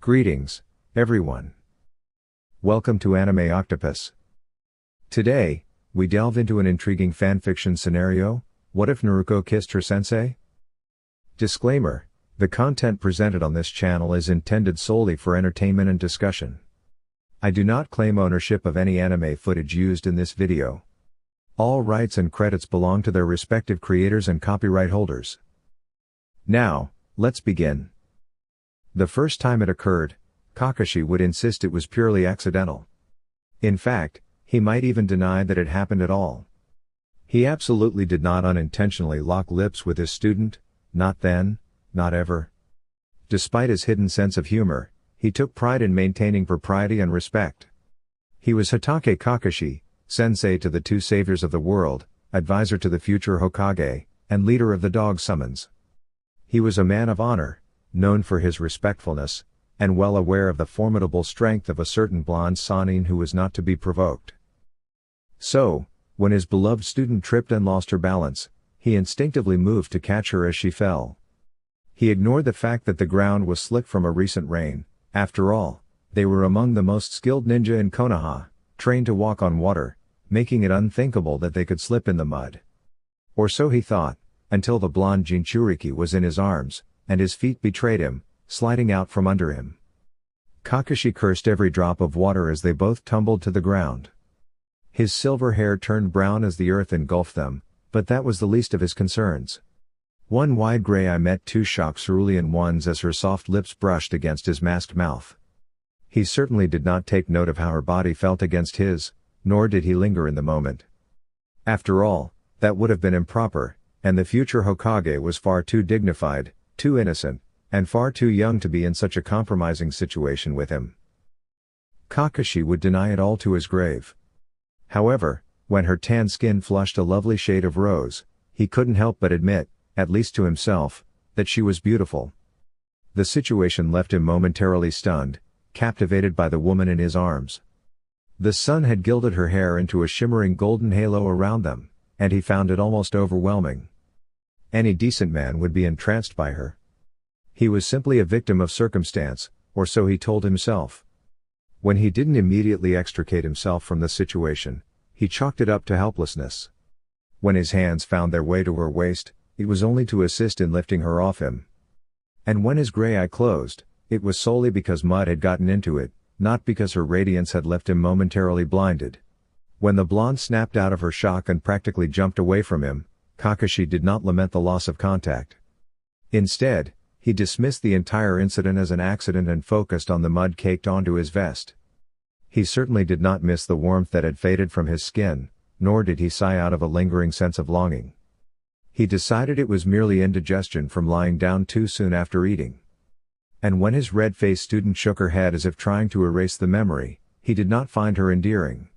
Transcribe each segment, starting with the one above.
Greetings, everyone. Welcome to Anime Octopus. Today, we delve into an intriguing fanfiction scenario: what if Naruko kissed her sensei? Disclaimer: the content presented on this channel is intended solely for entertainment and discussion. I do not claim ownership of any anime footage used in this video. All rights and credits belong to their respective creators and copyright holders. Now, let's begin. The first time it occurred, Kakashi would insist it was purely accidental. In fact, he might even deny that it happened at all. He absolutely did not unintentionally lock lips with his student, not then, not ever. Despite his hidden sense of humor, he took pride in maintaining propriety and respect. He was Hatake Kakashi, sensei to the two saviors of the world, advisor to the future Hokage, and leader of the dog summons. He was a man of honor, known for his respectfulness, and well aware of the formidable strength of a certain blonde Sannin who was not to be provoked. So, when his beloved student tripped and lost her balance, he instinctively moved to catch her as she fell. He ignored the fact that the ground was slick from a recent rain. After all, they were among the most skilled ninja in Konoha, trained to walk on water, making it unthinkable that they could slip in the mud. Or so he thought, until the blonde Jinchuriki was in his arms, and his feet betrayed him, sliding out from under him. Kakashi cursed every drop of water as they both tumbled to the ground. His silver hair turned brown as the earth engulfed them, but that was the least of his concerns. One wide gray eye met two shocked cerulean ones as her soft lips brushed against his masked mouth. He certainly did not take note of how her body felt against his, nor did he linger in the moment. After all, that would have been improper, and the future Hokage was far too dignified, too innocent, and far too young to be in such a compromising situation with him. Kakashi would deny it all to his grave. However, when her tan skin flushed a lovely shade of rose, he couldn't help but admit, at least to himself, that she was beautiful. The situation left him momentarily stunned, captivated by the woman in his arms. The sun had gilded her hair into a shimmering golden halo around them, and he found it almost overwhelming. Any decent man would be entranced by her. He was simply a victim of circumstance, or so he told himself. When he didn't immediately extricate himself from the situation, he chalked it up to helplessness. When his hands found their way to her waist, it was only to assist in lifting her off him. And when his gray eye closed, it was solely because mud had gotten into it, not because her radiance had left him momentarily blinded. When the blonde snapped out of her shock and practically jumped away from him, Kakashi did not lament the loss of contact. Instead, he dismissed the entire incident as an accident and focused on the mud caked onto his vest. He certainly did not miss the warmth that had faded from his skin, nor did he sigh out of a lingering sense of longing. He decided it was merely indigestion from lying down too soon after eating. And when his red-faced student shook her head as if trying to erase the memory, he did not find her endearing.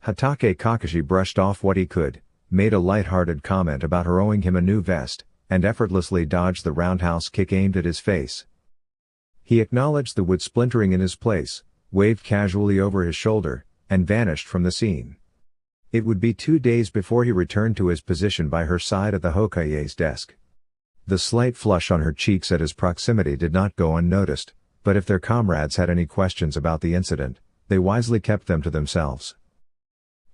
Hatake Kakashi brushed off what he could, made a light-hearted comment about her owing him a new vest, and effortlessly dodged the roundhouse kick aimed at his face. He acknowledged the wood splintering in his place, waved casually over his shoulder, and vanished from the scene. It would be 2 days before he returned to his position by her side at the Hokage's desk. The slight flush on her cheeks at his proximity did not go unnoticed, but if their comrades had any questions about the incident, they wisely kept them to themselves.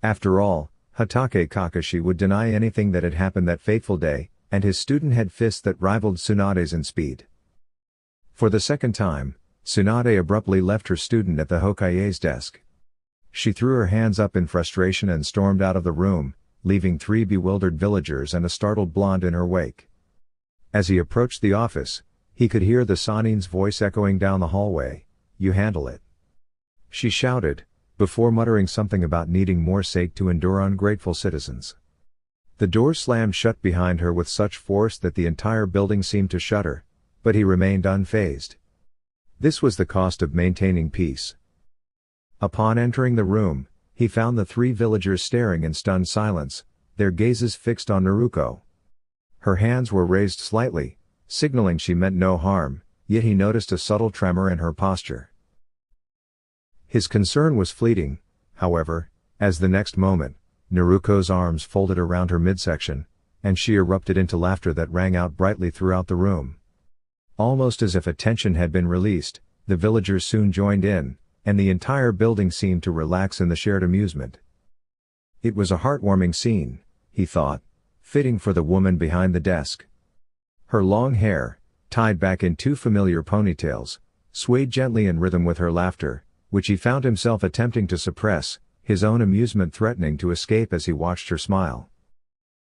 After all, Hatake Kakashi would deny anything that had happened that fateful day, and his student had fists that rivaled Tsunade's in speed. For the second time, Tsunade abruptly left her student at the Hokage's desk. She threw her hands up in frustration and stormed out of the room, leaving 3 bewildered villagers and a startled blonde in her wake. As he approached the office, he could hear the Sannin's voice echoing down the hallway, "You handle it," she shouted, before muttering something about needing more sake to endure ungrateful citizens. The door slammed shut behind her with such force that the entire building seemed to shudder, but he remained unfazed. This was the cost of maintaining peace. Upon entering the room, he found the 3 villagers staring in stunned silence, their gazes fixed on Naruko. Her hands were raised slightly, signaling she meant no harm, yet he noticed a subtle tremor in her posture. His concern was fleeting, however, as the next moment, Naruko's arms folded around her midsection, and she erupted into laughter that rang out brightly throughout the room. Almost as if a tension had been released, The villagers soon joined in, and the entire building seemed to relax in the shared amusement. It was a heartwarming scene, he thought, fitting for the woman behind the desk. Her long hair, tied back in two familiar ponytails, swayed gently in rhythm with her laughter, which he found himself attempting to suppress, his own amusement threatening to escape as he watched her smile.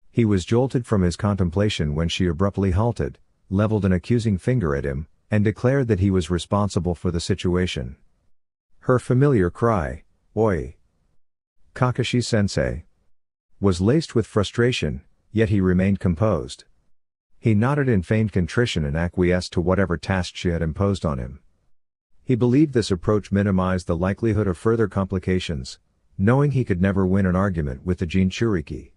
He was jolted from his contemplation when she abruptly halted, leveled an accusing finger at him, and declared that he was responsible for the situation. Her familiar cry, "Oi! Kakashi-sensei!" was laced with frustration, yet he remained composed. He nodded in feigned contrition and acquiesced to whatever task she had imposed on him. He believed this approach minimized the likelihood of further complications, knowing he could never win an argument with the Jinchuriki.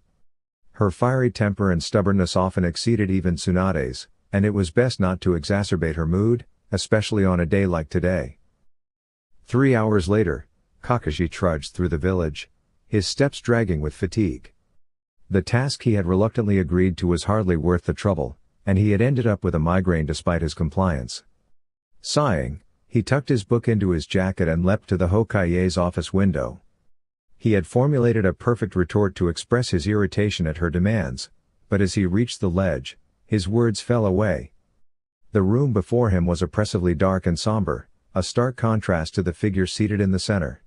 Her fiery temper and stubbornness often exceeded even Tsunade's, and it was best not to exacerbate her mood, especially on a day like today. 3 hours later, Kakashi trudged through the village, his steps dragging with fatigue. The task he had reluctantly agreed to was hardly worth the trouble, and he had ended up with a migraine despite his compliance. Sighing, he tucked his book into his jacket and leapt to the Hokage's office window. He had formulated a perfect retort to express his irritation at her demands, but as he reached the ledge, his words fell away. The room before him was oppressively dark and somber, a stark contrast to the figure seated in the center.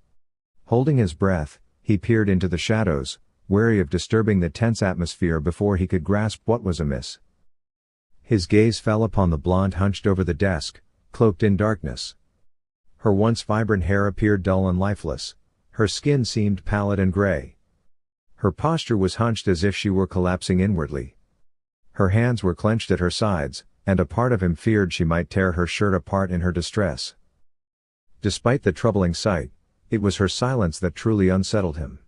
Holding his breath, he peered into the shadows, wary of disturbing the tense atmosphere before he could grasp what was amiss. His gaze fell upon the blonde hunched over the desk, cloaked in darkness. Her once vibrant hair appeared dull and lifeless, her skin seemed pallid and gray. Her posture was hunched as if she were collapsing inwardly. Her hands were clenched at her sides, and a part of him feared she might tear her shirt apart in her distress. Despite the troubling sight, it was her silence that truly unsettled him.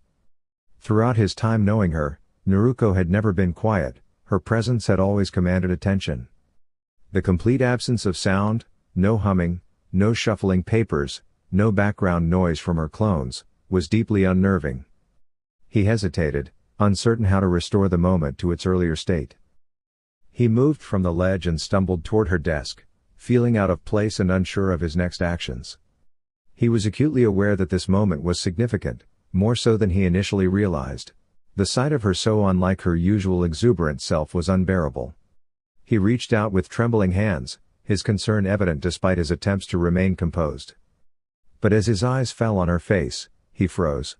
Throughout his time knowing her, Naruko had never been quiet, her presence had always commanded attention. The complete absence of sound, no humming, no shuffling papers, no background noise from her clones, was deeply unnerving. He hesitated, uncertain how to restore the moment to its earlier state. He moved from the ledge and stumbled toward her desk, feeling out of place and unsure of his next actions. He was acutely aware that this moment was significant, more so than he initially realized. The sight of her so unlike her usual exuberant self was unbearable. He reached out with trembling hands, his concern evident despite his attempts to remain composed. But as his eyes fell on her face, he froze.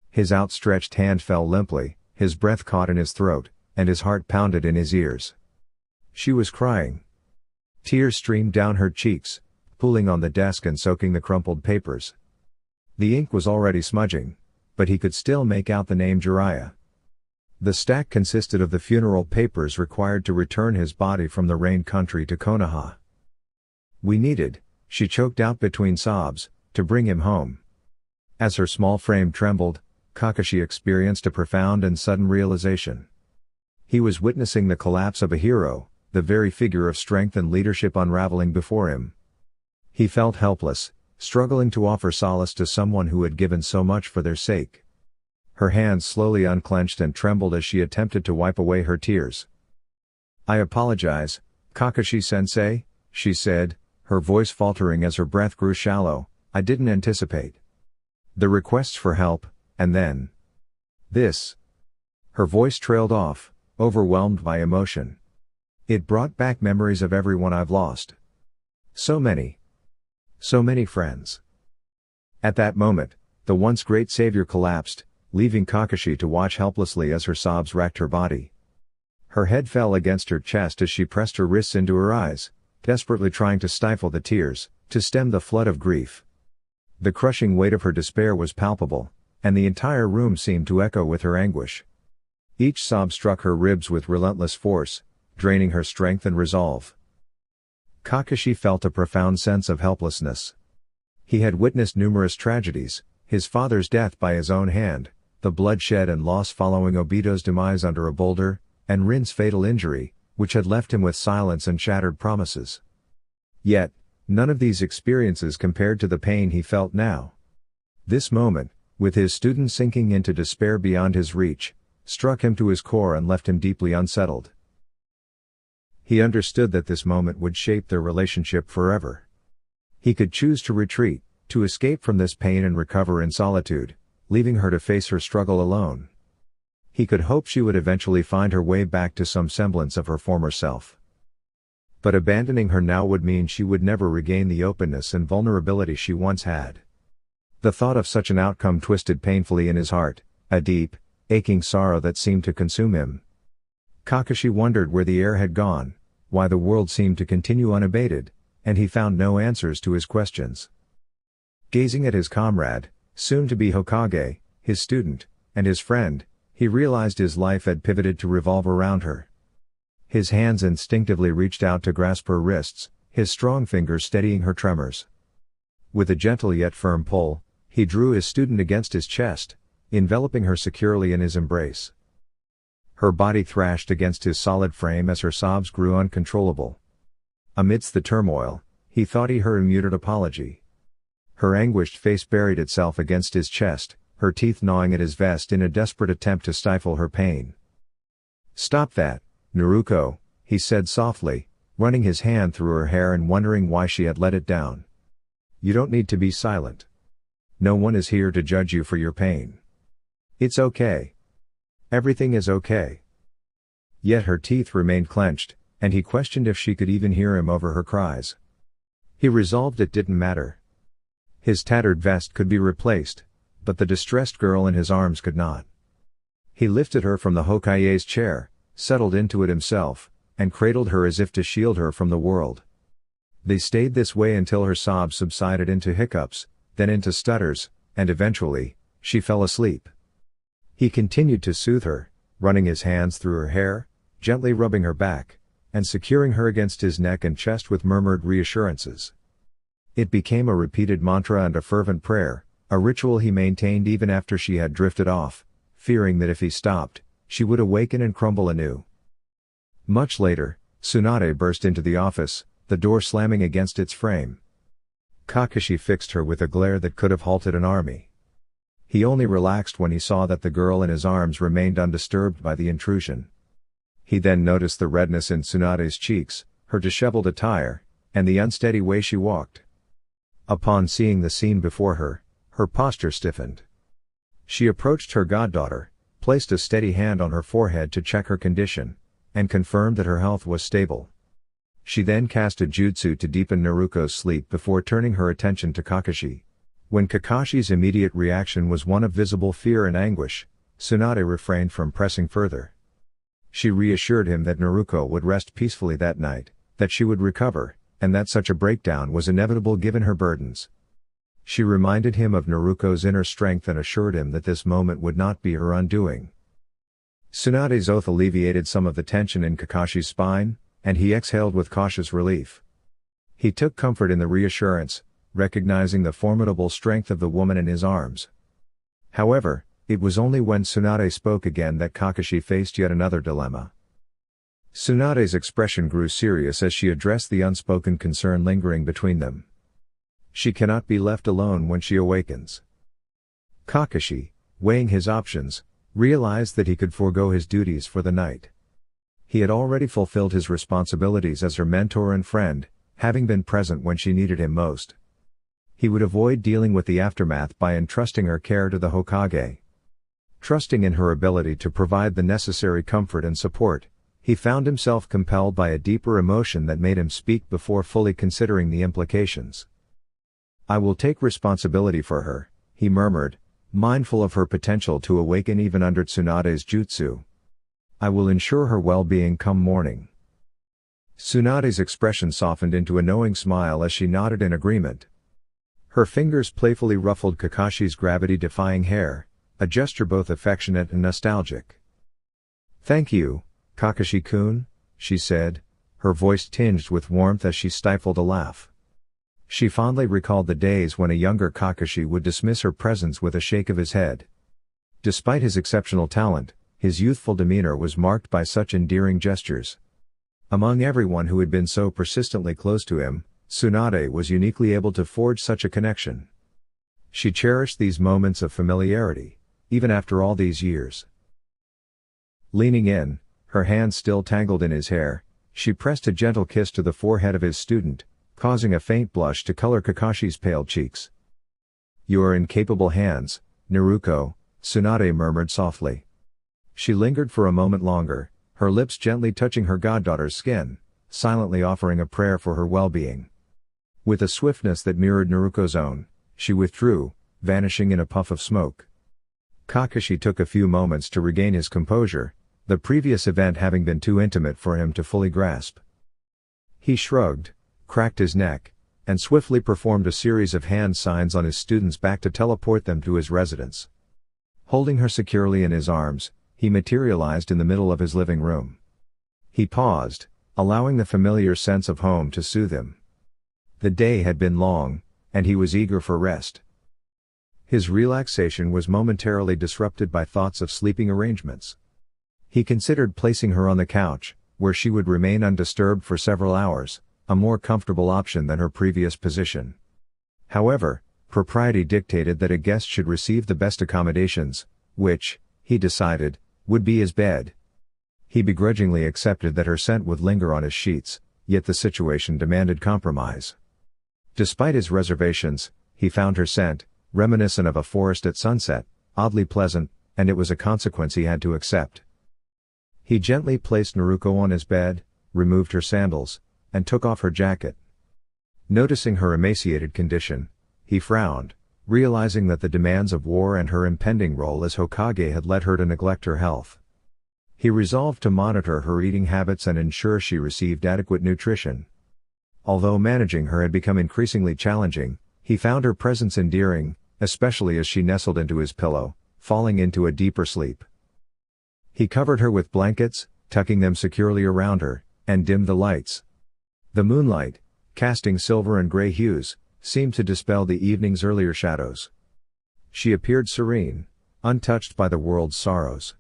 His outstretched hand fell limply, his breath caught in his throat, and his heart pounded in his ears. She was crying. Tears streamed down her cheeks, pooling on the desk and soaking the crumpled papers. The ink was already smudging, but he could still make out the name Jiraiya. The stack consisted of the funeral papers required to return his body from the rain country to Konoha. "We needed," she choked out between sobs, "to bring him home." As her small frame trembled, Kakashi experienced a profound and sudden realization. He was witnessing the collapse of a hero, the very figure of strength and leadership unraveling before him. He felt helpless, struggling to offer solace to someone who had given so much for their sake. Her hands slowly unclenched and trembled as she attempted to wipe away her tears. "I apologize, Kakashi-sensei," she said, her voice faltering as her breath grew shallow. "I didn't anticipate the requests for help, and then this." Her voice trailed off, overwhelmed by emotion. "It brought back memories of everyone I've lost. So many friends." At that moment, the once great savior collapsed, leaving Kakashi to watch helplessly as her sobs racked her body. Her head fell against her chest as she pressed her wrists into her eyes, desperately trying to stifle the tears, to stem the flood of grief. The crushing weight of her despair was palpable, and the entire room seemed to echo with her anguish. Each sob struck her ribs with relentless force, draining her strength and resolve. Kakashi felt a profound sense of helplessness. He had witnessed numerous tragedies, his father's death by his own hand, the bloodshed and loss following Obito's demise under a boulder, and Rin's fatal injury, which had left him with silence and shattered promises. Yet, none of these experiences compared to the pain he felt now. This moment, with his student sinking into despair beyond his reach, struck him to his core and left him deeply unsettled. He understood that this moment would shape their relationship forever. He could choose to retreat, to escape from this pain and recover in solitude, leaving her to face her struggle alone. He could hope she would eventually find her way back to some semblance of her former self. But abandoning her now would mean she would never regain the openness and vulnerability she once had. The thought of such an outcome twisted painfully in his heart, a deep, aching sorrow that seemed to consume him. Kakashi wondered where the air had gone, why the world seemed to continue unabated, and he found no answers to his questions. Gazing at his comrade, soon to be Hokage, his student, and his friend, he realized his life had pivoted to revolve around her. His hands instinctively reached out to grasp her wrists, his strong fingers steadying her tremors. With a gentle yet firm pull, he drew his student against his chest, enveloping her securely in his embrace. Her body thrashed against his solid frame as her sobs grew uncontrollable. Amidst the turmoil, he thought he heard a muted apology. Her anguished face buried itself against his chest, her teeth gnawing at his vest in a desperate attempt to stifle her pain. "Stop that, Naruko," he said softly, running his hand through her hair and wondering why she had let it down. "You don't need to be silent. No one is here to judge you for your pain. It's okay. Everything is okay." Yet her teeth remained clenched, and he questioned if she could even hear him over her cries. He resolved it didn't matter. His tattered vest could be replaced, but the distressed girl in his arms could not. He lifted her from the Hokage's chair, settled into it himself, and cradled her as if to shield her from the world. They stayed this way until her sobs subsided into hiccups, then into stutters, and eventually, she fell asleep. He continued to soothe her, running his hands through her hair, gently rubbing her back, and securing her against his neck and chest with murmured reassurances. It became a repeated mantra and a fervent prayer, a ritual he maintained even after she had drifted off, fearing that if he stopped, she would awaken and crumble anew. Much later, Tsunade burst into the office, the door slamming against its frame. Kakashi fixed her with a glare that could have halted an army. He only relaxed when he saw that the girl in his arms remained undisturbed by the intrusion. He then noticed the redness in Tsunade's cheeks, her disheveled attire, and the unsteady way she walked. Upon seeing the scene before her, her posture stiffened. She approached her goddaughter, placed a steady hand on her forehead to check her condition, and confirmed that her health was stable. She then cast a jutsu to deepen Naruko's sleep before turning her attention to Kakashi. When Kakashi's immediate reaction was one of visible fear and anguish, Tsunade refrained from pressing further. She reassured him that Naruko would rest peacefully that night, that she would recover, and that such a breakdown was inevitable given her burdens. She reminded him of Naruko's inner strength and assured him that this moment would not be her undoing. Tsunade's oath alleviated some of the tension in Kakashi's spine, and he exhaled with cautious relief. He took comfort in the reassurance, recognizing the formidable strength of the woman in his arms. However, it was only when Tsunade spoke again that Kakashi faced yet another dilemma. Tsunade's expression grew serious as she addressed the unspoken concern lingering between them. "She cannot be left alone when she awakens." Kakashi, weighing his options, realized that he could forego his duties for the night. He had already fulfilled his responsibilities as her mentor and friend, having been present when she needed him most. He would avoid dealing with the aftermath by entrusting her care to the Hokage. Trusting in her ability to provide the necessary comfort and support, he found himself compelled by a deeper emotion that made him speak before fully considering the implications. "I will take responsibility for her," he murmured, mindful of her potential to awaken even under Tsunade's jutsu. "I will ensure her well-being come morning." Tsunade's expression softened into a knowing smile as she nodded in agreement. Her fingers playfully ruffled Kakashi's gravity-defying hair, a gesture both affectionate and nostalgic. "Thank you, Kakashi-kun," she said, her voice tinged with warmth as she stifled a laugh. She fondly recalled the days when a younger Kakashi would dismiss her presence with a shake of his head. Despite his exceptional talent, his youthful demeanor was marked by such endearing gestures. Among everyone who had been so persistently close to him, Tsunade was uniquely able to forge such a connection. She cherished these moments of familiarity, even after all these years. Leaning in, her hands still tangled in his hair, she pressed a gentle kiss to the forehead of his student, causing a faint blush to color Kakashi's pale cheeks. "You are in capable hands, Naruko," Tsunade murmured softly. She lingered for a moment longer, her lips gently touching her goddaughter's skin, silently offering a prayer for her well-being. With a swiftness that mirrored Naruko's own, she withdrew, vanishing in a puff of smoke. Kakashi took a few moments to regain his composure, the previous event having been too intimate for him to fully grasp. He shrugged, cracked his neck, and swiftly performed a series of hand signs on his student's back to teleport them to his residence. Holding her securely in his arms, he materialized in the middle of his living room. He paused, allowing the familiar sense of home to soothe him. The day had been long, and he was eager for rest. His relaxation was momentarily disrupted by thoughts of sleeping arrangements. He considered placing her on the couch, where she would remain undisturbed for several hours, a more comfortable option than her previous position. However, propriety dictated that a guest should receive the best accommodations, which, he decided, would be his bed. He begrudgingly accepted that her scent would linger on his sheets, yet the situation demanded compromise. Despite his reservations, he found her scent, reminiscent of a forest at sunset, oddly pleasant, and it was a consequence he had to accept. He gently placed Naruko on his bed, removed her sandals, and took off her jacket. Noticing her emaciated condition, he frowned, realizing that the demands of war and her impending role as Hokage had led her to neglect her health. He resolved to monitor her eating habits and ensure she received adequate nutrition. Although managing her had become increasingly challenging, he found her presence endearing, especially as she nestled into his pillow, falling into a deeper sleep. He covered her with blankets, tucking them securely around her, and dimmed the lights. The moonlight, casting silver and gray hues, seemed to dispel the evening's earlier shadows. She appeared serene, untouched by the world's sorrows.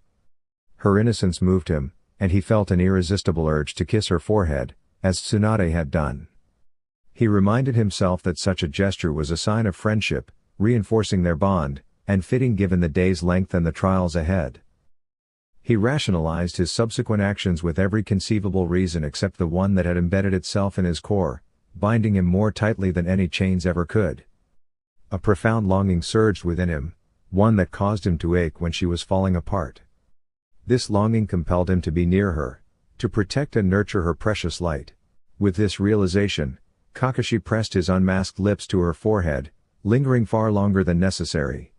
Her innocence moved him, and he felt an irresistible urge to kiss her forehead, as Tsunade had done. He reminded himself that such a gesture was a sign of friendship, reinforcing their bond, and fitting given the day's length and the trials ahead. He rationalized his subsequent actions with every conceivable reason except the one that had embedded itself in his core, binding him more tightly than any chains ever could. A profound longing surged within him, one that caused him to ache when she was falling apart. This longing compelled him to be near her, to protect and nurture her precious light. With this realization, Kakashi pressed his unmasked lips to her forehead, lingering far longer than necessary.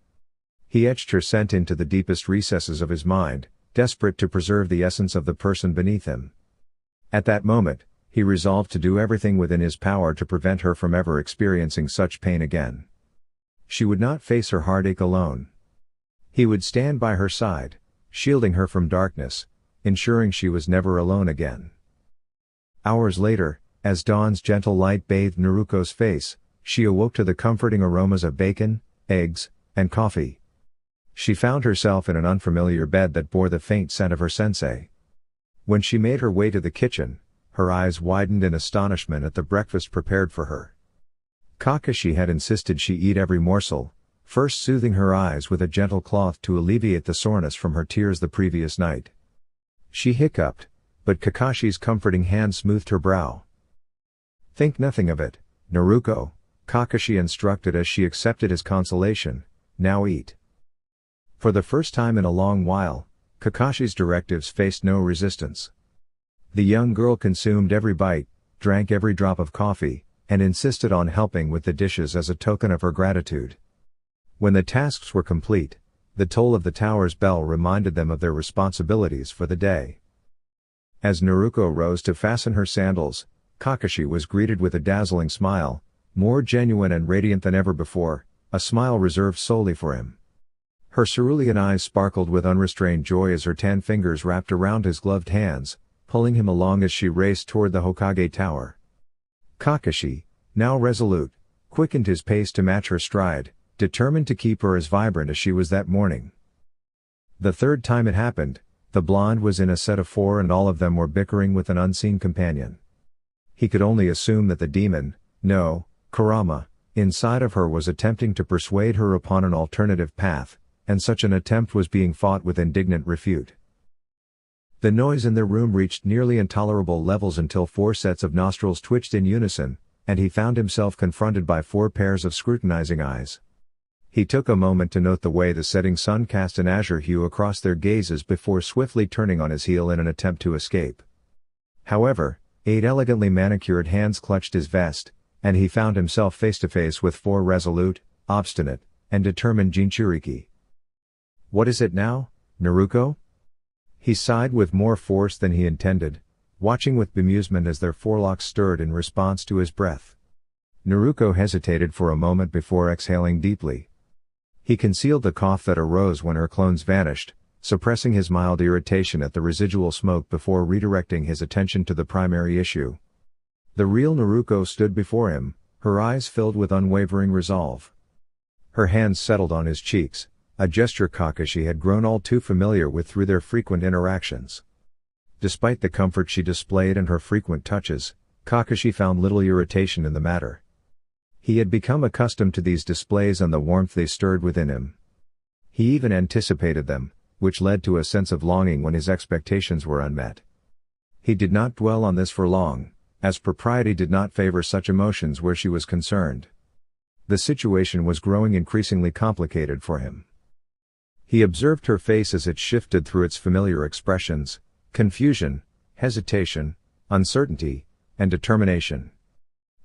He etched her scent into the deepest recesses of his mind, desperate to preserve the essence of the person beneath him. At that moment, he resolved to do everything within his power to prevent her from ever experiencing such pain again. She would not face her heartache alone. He would stand by her side, shielding her from darkness, ensuring she was never alone again. Hours later, as dawn's gentle light bathed Naruko's face, she awoke to the comforting aromas of bacon, eggs, and coffee. She found herself in an unfamiliar bed that bore the faint scent of her sensei. When she made her way to the kitchen, her eyes widened in astonishment at the breakfast prepared for her. Kakashi had insisted she eat every morsel, first soothing her eyes with a gentle cloth to alleviate the soreness from her tears the previous night. She hiccuped, but Kakashi's comforting hand smoothed her brow. "Think nothing of it, Naruko," Kakashi instructed as she accepted his consolation, "now eat." For the first time in a long while, Kakashi's directives faced no resistance. The young girl consumed every bite, drank every drop of coffee, and insisted on helping with the dishes as a token of her gratitude. When the tasks were complete, the toll of the tower's bell reminded them of their responsibilities for the day. As Naruko rose to fasten her sandals, Kakashi was greeted with a dazzling smile, more genuine and radiant than ever before, a smile reserved solely for him. Her cerulean eyes sparkled with unrestrained joy as her tan fingers wrapped around his gloved hands, pulling him along as she raced toward the Hokage Tower. Kakashi, now resolute, quickened his pace to match her stride, determined to keep her as vibrant as she was that morning. The third time it happened, the blonde was in a set of 4 and all of them were bickering with an unseen companion. He could only assume that the demon, no, Kurama, inside of her was attempting to persuade her upon an alternative path, and such an attempt was being fought with indignant refute. The noise in the room reached nearly intolerable levels until 4 sets of nostrils twitched in unison, and he found himself confronted by 4 pairs of scrutinizing eyes. He took a moment to note the way the setting sun cast an azure hue across their gazes before swiftly turning on his heel in an attempt to escape. However, 8 elegantly manicured hands clutched his vest, and he found himself face to face with 4 resolute, obstinate, and determined Jinchuriki. "What is it now, Naruko?" He sighed with more force than he intended, watching with bemusement as their forelocks stirred in response to his breath. Naruko hesitated for a moment before exhaling deeply. He concealed the cough that arose when her clones vanished, suppressing his mild irritation at the residual smoke before redirecting his attention to the primary issue. The real Naruko stood before him, her eyes filled with unwavering resolve. Her hands settled on his cheeks, a gesture Kakashi had grown all too familiar with through their frequent interactions. Despite the comfort she displayed and her frequent touches, Kakashi found little irritation in the matter. He had become accustomed to these displays and the warmth they stirred within him. He even anticipated them, which led to a sense of longing when his expectations were unmet. He did not dwell on this for long, as propriety did not favor such emotions where she was concerned. The situation was growing increasingly complicated for him. He observed her face as it shifted through its familiar expressions: confusion, hesitation, uncertainty, and determination.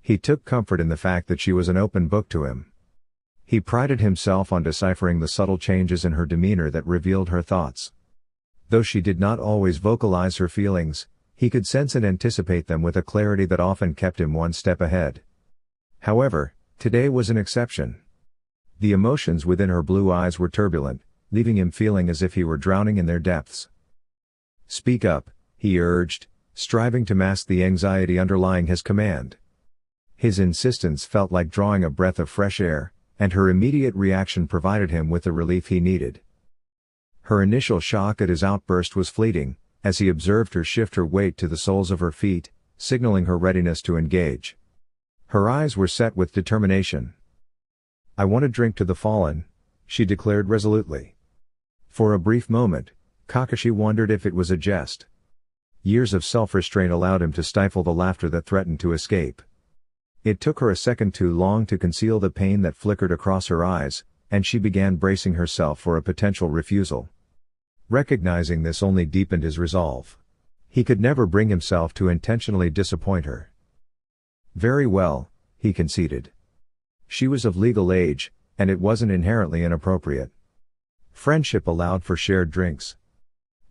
He took comfort in the fact that she was an open book to him. He prided himself on deciphering the subtle changes in her demeanor that revealed her thoughts. Though she did not always vocalize her feelings, he could sense and anticipate them with a clarity that often kept him one step ahead. However, today was an exception. The emotions within her blue eyes were turbulent, leaving him feeling as if he were drowning in their depths. "Speak up," he urged, striving to mask the anxiety underlying his command. His insistence felt like drawing a breath of fresh air, and her immediate reaction provided him with the relief he needed. Her initial shock at his outburst was fleeting, as he observed her shift her weight to the soles of her feet, signaling her readiness to engage. Her eyes were set with determination. "I want to drink to the fallen," she declared resolutely. For a brief moment, Kakashi wondered if it was a jest. Years of self-restraint allowed him to stifle the laughter that threatened to escape. It took her a second too long to conceal the pain that flickered across her eyes, and she began bracing herself for a potential refusal. Recognizing this only deepened his resolve. He could never bring himself to intentionally disappoint her. "Very well," he conceded. She was of legal age, and it wasn't inherently inappropriate. Friendship allowed for shared drinks.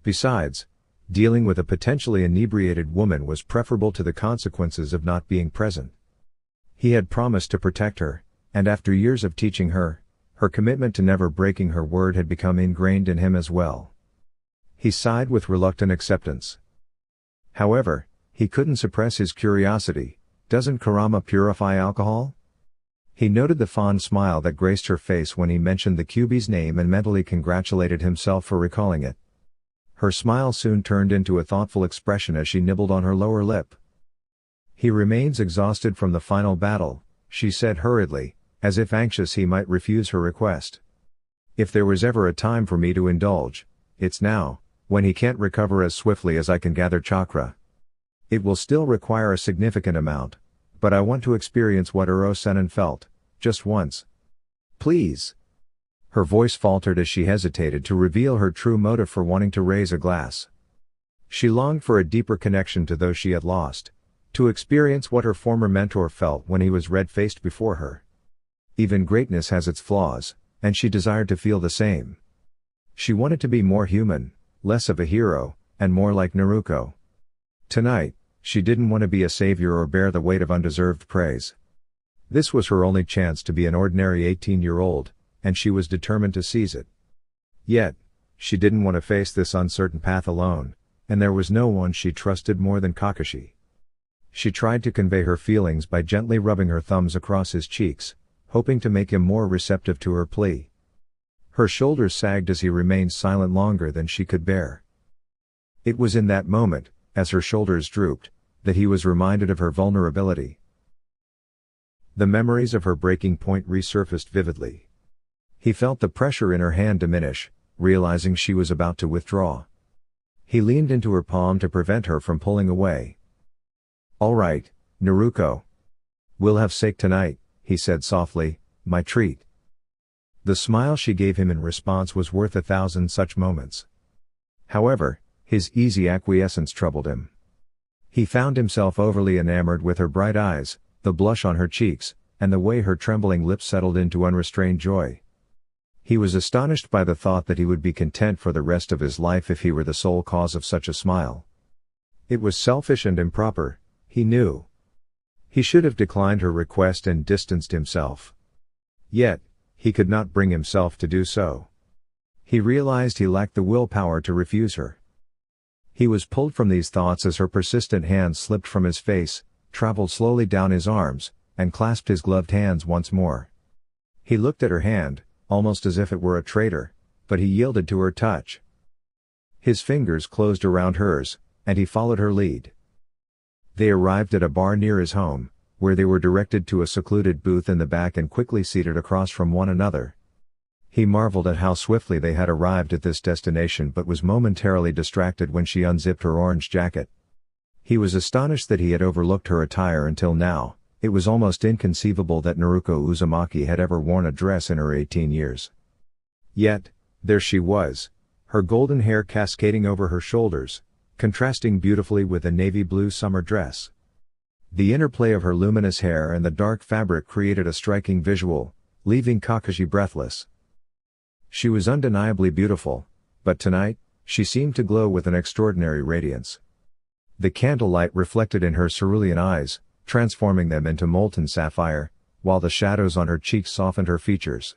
Besides, dealing with a potentially inebriated woman was preferable to the consequences of not being present. He had promised to protect her, and after years of teaching her, her commitment to never breaking her word had become ingrained in him as well. He sighed with reluctant acceptance. However, he couldn't suppress his curiosity. Doesn't Kurama purify alcohol? He noted the fond smile that graced her face when he mentioned the Kyuubi's name and mentally congratulated himself for recalling it. Her smile soon turned into a thoughtful expression as she nibbled on her lower lip. "He remains exhausted from the final battle," she said hurriedly, as if anxious he might refuse her request. "If there was ever a time for me to indulge, it's now, when he can't recover as swiftly as I can gather chakra. It will still require a significant amount, but I want to experience what Uro-sennin felt, just once. Please." Her voice faltered as she hesitated to reveal her true motive for wanting to raise a glass. She longed for a deeper connection to those she had lost, to experience what her former mentor felt when he was red-faced before her. Even greatness has its flaws, and she desired to feel the same. She wanted to be more human, less of a hero, and more like Naruko. Tonight, she didn't want to be a savior or bear the weight of undeserved praise. This was her only chance to be an ordinary 18-year-old, and she was determined to seize it. Yet, she didn't want to face this uncertain path alone, and there was no one she trusted more than Kakashi. She tried to convey her feelings by gently rubbing her thumbs across his cheeks, hoping to make him more receptive to her plea. Her shoulders sagged as he remained silent longer than she could bear. It was in that moment, as her shoulders drooped, that he was reminded of her vulnerability. The memories of her breaking point resurfaced vividly. He felt the pressure in her hand diminish, realizing she was about to withdraw. He leaned into her palm to prevent her from pulling away. "All right, Naruko. "We'll have sake tonight," he said softly, "my treat." The smile she gave him in response was worth 1,000 such moments. However, his easy acquiescence troubled him. He found himself overly enamored with her bright eyes, the blush on her cheeks, and the way her trembling lips settled into unrestrained joy. He was astonished by the thought that he would be content for the rest of his life if he were the sole cause of such a smile. It was selfish and improper, he knew. He should have declined her request and distanced himself. Yet, he could not bring himself to do so. He realized he lacked the willpower to refuse her. He was pulled from these thoughts as her persistent hand slipped from his face, traveled slowly down his arms, and clasped his gloved hands once more. He looked at her hand, almost as if it were a traitor, but he yielded to her touch. His fingers closed around hers, and he followed her lead. They arrived at a bar near his home, where they were directed to a secluded booth in the back and quickly seated across from one another. He marveled at how swiftly they had arrived at this destination but was momentarily distracted when she unzipped her orange jacket. He was astonished that he had overlooked her attire until now. It was almost inconceivable that Naruko Uzumaki had ever worn a dress in her 18 years. Yet, there she was, her golden hair cascading over her shoulders, contrasting beautifully with a navy blue summer dress. The interplay of her luminous hair and the dark fabric created a striking visual, leaving Kakashi breathless. She was undeniably beautiful, but tonight, she seemed to glow with an extraordinary radiance. The candlelight reflected in her cerulean eyes, transforming them into molten sapphire, while the shadows on her cheeks softened her features.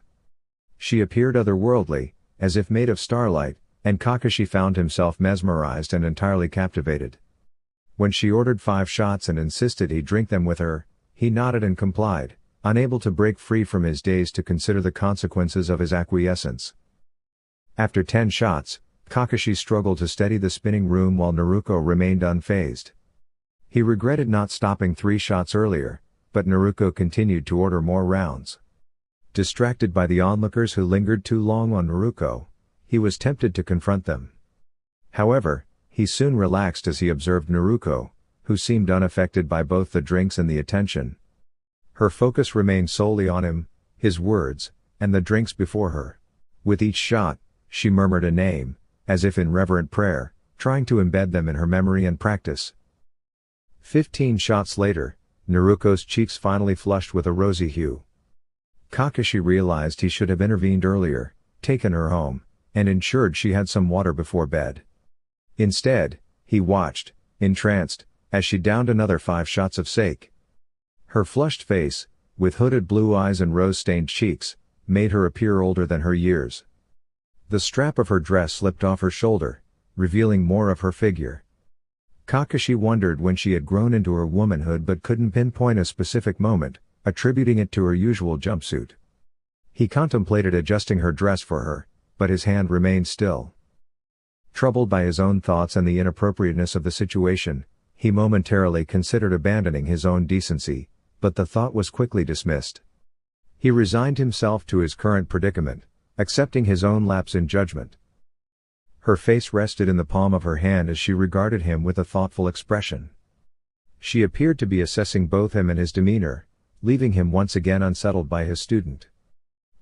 She appeared otherworldly, as if made of starlight, and Kakashi found himself mesmerized and entirely captivated. When she ordered 5 shots and insisted he drink them with her, he nodded and complied, unable to break free from his daze to consider the consequences of his acquiescence. After 10 shots, Kakashi struggled to steady the spinning room while Naruko remained unfazed. He regretted not stopping 3 shots earlier, but Naruko continued to order more rounds. Distracted by the onlookers who lingered too long on Naruko, he was tempted to confront them. However, he soon relaxed as he observed Naruko, who seemed unaffected by both the drinks and the attention. Her focus remained solely on him, his words, and the drinks before her. With each shot, she murmured a name, as if in reverent prayer, trying to embed them in her memory and practice. 15 shots later, Naruko's cheeks finally flushed with a rosy hue. Kakashi realized he should have intervened earlier, taken her home, and ensured she had some water before bed. Instead, he watched, entranced, as she downed another 5 shots of sake. Her flushed face, with hooded blue eyes and rose-stained cheeks, made her appear older than her years. The strap of her dress slipped off her shoulder, revealing more of her figure. Kakashi wondered when she had grown into her womanhood but couldn't pinpoint a specific moment, attributing it to her usual jumpsuit. He contemplated adjusting her dress for her, but his hand remained still. Troubled by his own thoughts and the inappropriateness of the situation, he momentarily considered abandoning his own decency, but the thought was quickly dismissed. He resigned himself to his current predicament, accepting his own lapse in judgment. Her face rested in the palm of her hand as she regarded him with a thoughtful expression. She appeared to be assessing both him and his demeanor, leaving him once again unsettled by his student.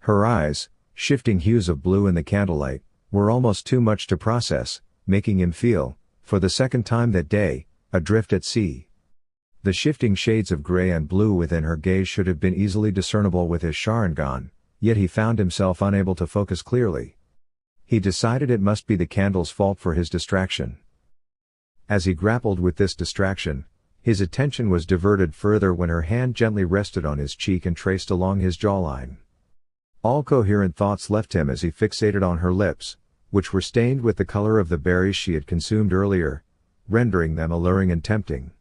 Her eyes, shifting hues of blue in the candlelight, were almost too much to process, making him feel, for the second time that day, adrift at sea. The shifting shades of gray and blue within her gaze should have been easily discernible with his Sharingan, yet he found himself unable to focus clearly. He decided it must be the candle's fault for his distraction. As he grappled with this distraction, his attention was diverted further when her hand gently rested on his cheek and traced along his jawline. All coherent thoughts left him as he fixated on her lips, which were stained with the color of the berries she had consumed earlier, rendering them alluring and tempting.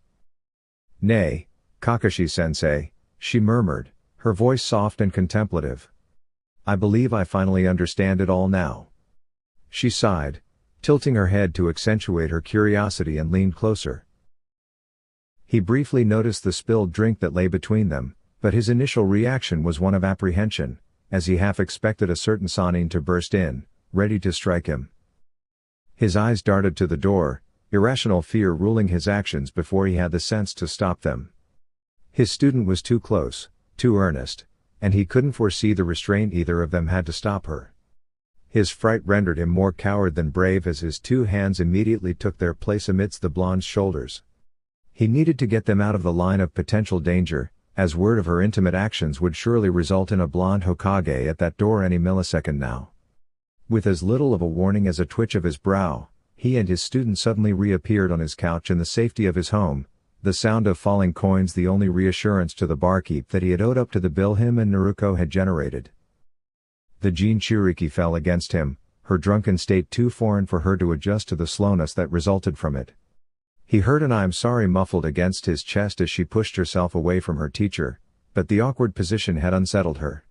"Nay, Kakashi-sensei," she murmured, her voice soft and contemplative. "I believe I finally understand it all now." She sighed, tilting her head to accentuate her curiosity and leaned closer. He briefly noticed the spilled drink that lay between them, but his initial reaction was one of apprehension, as he half expected a certain Sannin to burst in, ready to strike him. His eyes darted to the door, irrational fear ruling his actions before he had the sense to stop them. His student was too close, too earnest, and he couldn't foresee the restraint either of them had to stop her. His fright rendered him more coward than brave as his two hands immediately took their place amidst the blonde's shoulders. He needed to get them out of the line of potential danger, as word of her intimate actions would surely result in a blonde Hokage at that door any millisecond now. With as little of a warning as a twitch of his brow, he and his student suddenly reappeared on his couch in the safety of his home, the sound of falling coins the only reassurance to the barkeep that he had owed up to the bill him and Naruko had generated. The Jinchuriki fell against him, her drunken state too foreign for her to adjust to the slowness that resulted from it. He heard an "I'm sorry" muffled against his chest as she pushed herself away from her teacher, but the awkward position had unsettled her.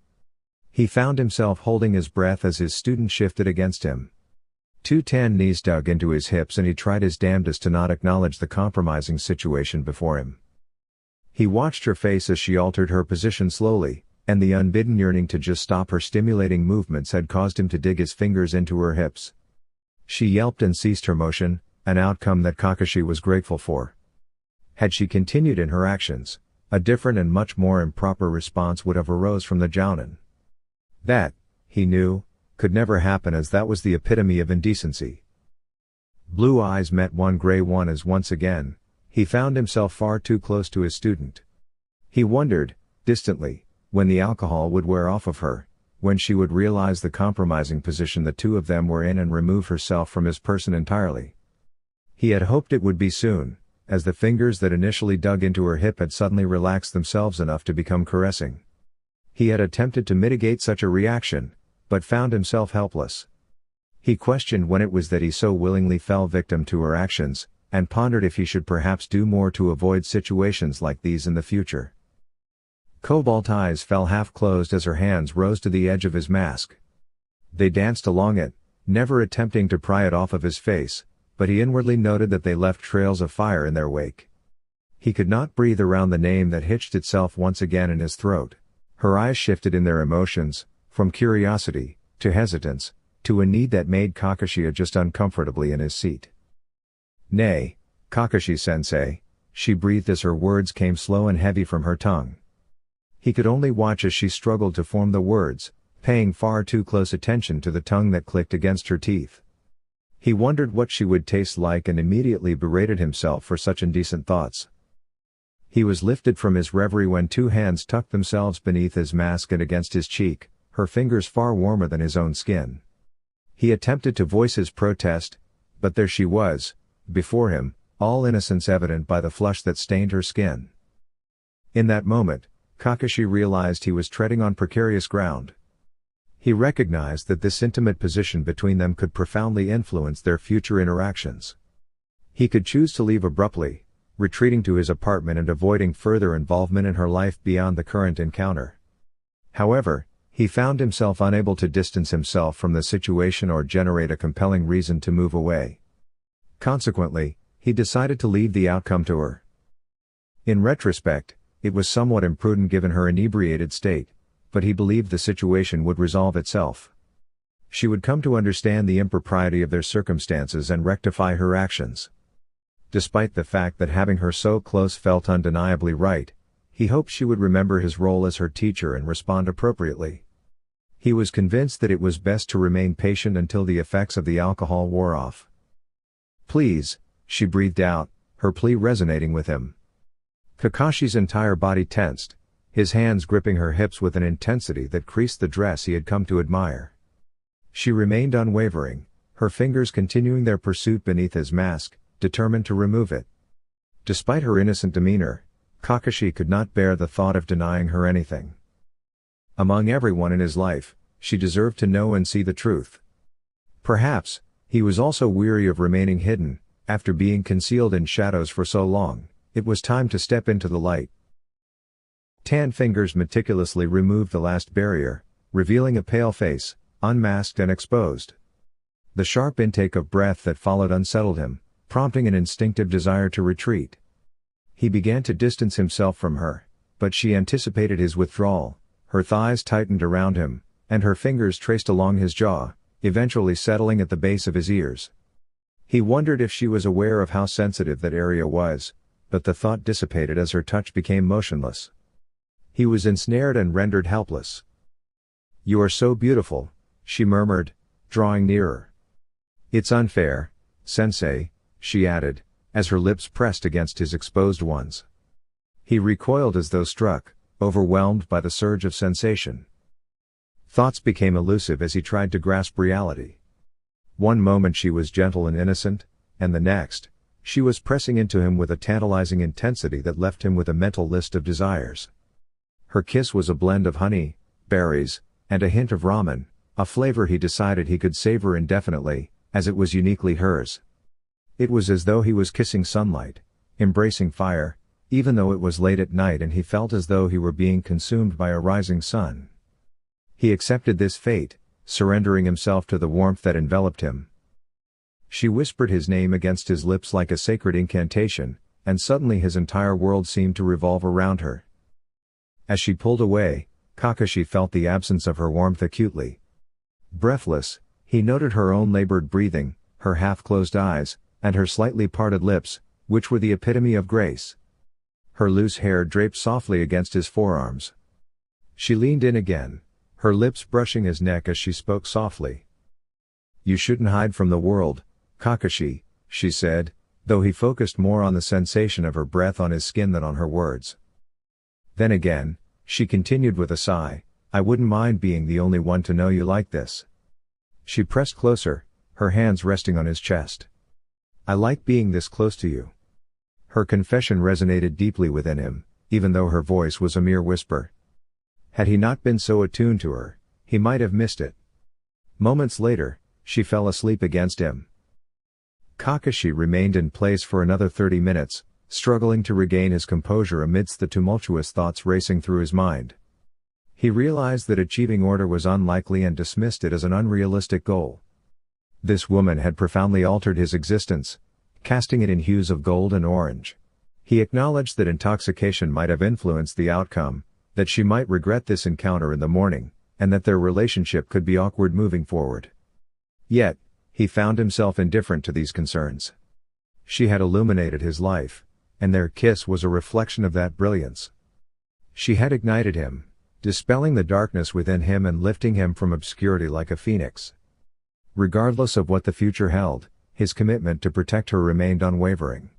He found himself holding his breath as his student shifted against him. Two tan knees dug into his hips and he tried his damnedest to not acknowledge the compromising situation before him. He watched her face as she altered her position slowly, and the unbidden yearning to just stop her stimulating movements had caused him to dig his fingers into her hips. She yelped and ceased her motion, an outcome that Kakashi was grateful for. Had she continued in her actions, a different and much more improper response would have arose from the jounin. That, he knew, could never happen as that was the epitome of indecency. Blue eyes met one gray one as once again, he found himself far too close to his student. He wondered, distantly, when the alcohol would wear off of her, when she would realize the compromising position the two of them were in and remove herself from his person entirely. He had hoped it would be soon, as the fingers that initially dug into her hip had suddenly relaxed themselves enough to become caressing. He had attempted to mitigate such a reaction, but found himself helpless. He questioned when it was that he so willingly fell victim to her actions, and pondered if he should perhaps do more to avoid situations like these in the future. Cobalt eyes fell half-closed as her hands rose to the edge of his mask. They danced along it, never attempting to pry it off of his face, but he inwardly noted that they left trails of fire in their wake. He could not breathe around the name that hitched itself once again in his throat. Her eyes shifted in their emotions, from curiosity, to hesitance, to a need that made Kakashi adjust uncomfortably in his seat. "Nay, Kakashi-sensei," she breathed as her words came slow and heavy from her tongue. He could only watch as she struggled to form the words, paying far too close attention to the tongue that clicked against her teeth. He wondered what she would taste like and immediately berated himself for such indecent thoughts. He was lifted from his reverie when two hands tucked themselves beneath his mask and against his cheek, her fingers far warmer than his own skin. He attempted to voice his protest, but there she was, before him, all innocence evident by the flush that stained her skin. In that moment, Kakashi realized he was treading on precarious ground. He recognized that this intimate position between them could profoundly influence their future interactions. He could choose to leave abruptly, retreating to his apartment and avoiding further involvement in her life beyond the current encounter. However, he found himself unable to distance himself from the situation or generate a compelling reason to move away. Consequently, he decided to leave the outcome to her. In retrospect, it was somewhat imprudent given her inebriated state, but he believed the situation would resolve itself. She would come to understand the impropriety of their circumstances and rectify her actions. Despite the fact that having her so close felt undeniably right, he hoped she would remember his role as her teacher and respond appropriately. He was convinced that it was best to remain patient until the effects of the alcohol wore off. "Please," she breathed out, her plea resonating with him. Kakashi's entire body tensed, his hands gripping her hips with an intensity that creased the dress he had come to admire. She remained unwavering, her fingers continuing their pursuit beneath his mask, determined to remove it. Despite her innocent demeanor, Kakashi could not bear the thought of denying her anything. Among everyone in his life, she deserved to know and see the truth. Perhaps, he was also weary of remaining hidden, after being concealed in shadows for so long, it was time to step into the light. Tan fingers meticulously removed the last barrier, revealing a pale face, unmasked and exposed. The sharp intake of breath that followed unsettled him, prompting an instinctive desire to retreat. He began to distance himself from her, but she anticipated his withdrawal, her thighs tightened around him, and her fingers traced along his jaw, eventually settling at the base of his ears. He wondered if she was aware of how sensitive that area was, but the thought dissipated as her touch became motionless. He was ensnared and rendered helpless. "You are so beautiful," she murmured, drawing nearer. "It's unfair, Sensei," she added, as her lips pressed against his exposed ones. He recoiled as though struck, overwhelmed by the surge of sensation. Thoughts became elusive as he tried to grasp reality. One moment she was gentle and innocent, and the next, she was pressing into him with a tantalizing intensity that left him with a mental list of desires. Her kiss was a blend of honey, berries, and a hint of ramen, a flavor he decided he could savor indefinitely, as it was uniquely hers. It was as though he was kissing sunlight, embracing fire, even though it was late at night and he felt as though he were being consumed by a rising sun. He accepted this fate, surrendering himself to the warmth that enveloped him. She whispered his name against his lips like a sacred incantation, and suddenly his entire world seemed to revolve around her. As she pulled away, Kakashi felt the absence of her warmth acutely. Breathless, he noted her own labored breathing, her half-closed eyes, and her slightly parted lips, which were the epitome of grace. Her loose hair draped softly against his forearms. She leaned in again, her lips brushing his neck as she spoke softly. "You shouldn't hide from the world, Kakashi," she said, though he focused more on the sensation of her breath on his skin than on her words. Then again, she continued with a sigh, "I wouldn't mind being the only one to know you like this." She pressed closer, her hands resting on his chest. "I like being this close to you." Her confession resonated deeply within him, even though her voice was a mere whisper. Had he not been so attuned to her, he might have missed it. Moments later, she fell asleep against him. Kakashi remained in place for another 30 minutes, struggling to regain his composure amidst the tumultuous thoughts racing through his mind. He realized that achieving order was unlikely and dismissed it as an unrealistic goal. This woman had profoundly altered his existence, casting it in hues of gold and orange. He acknowledged that intoxication might have influenced the outcome, that she might regret this encounter in the morning, and that their relationship could be awkward moving forward. Yet, he found himself indifferent to these concerns. She had illuminated his life, and their kiss was a reflection of that brilliance. She had ignited him, dispelling the darkness within him and lifting him from obscurity like a phoenix. Regardless of what the future held, his commitment to protect her remained unwavering.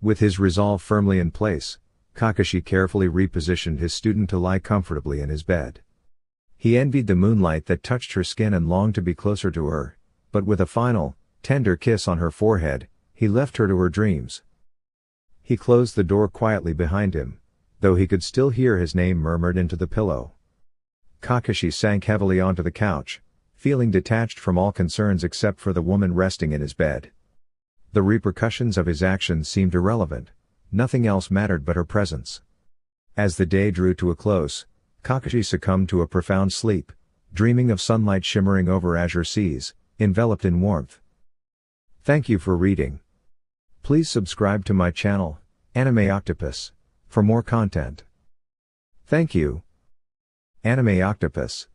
With his resolve firmly in place, Kakashi carefully repositioned his student to lie comfortably in his bed. He envied the moonlight that touched her skin and longed to be closer to her, but with a final, tender kiss on her forehead, he left her to her dreams. He closed the door quietly behind him, though he could still hear his name murmured into the pillow. Kakashi sank heavily onto the couch, feeling detached from all concerns except for the woman resting in his bed. The repercussions of his actions seemed irrelevant, nothing else mattered but her presence. As the day drew to a close, Kakashi succumbed to a profound sleep, dreaming of sunlight shimmering over azure seas, enveloped in warmth. Thank you for reading. Please subscribe to my channel, Anime Octopus, for more content. Thank you. Anime Octopus.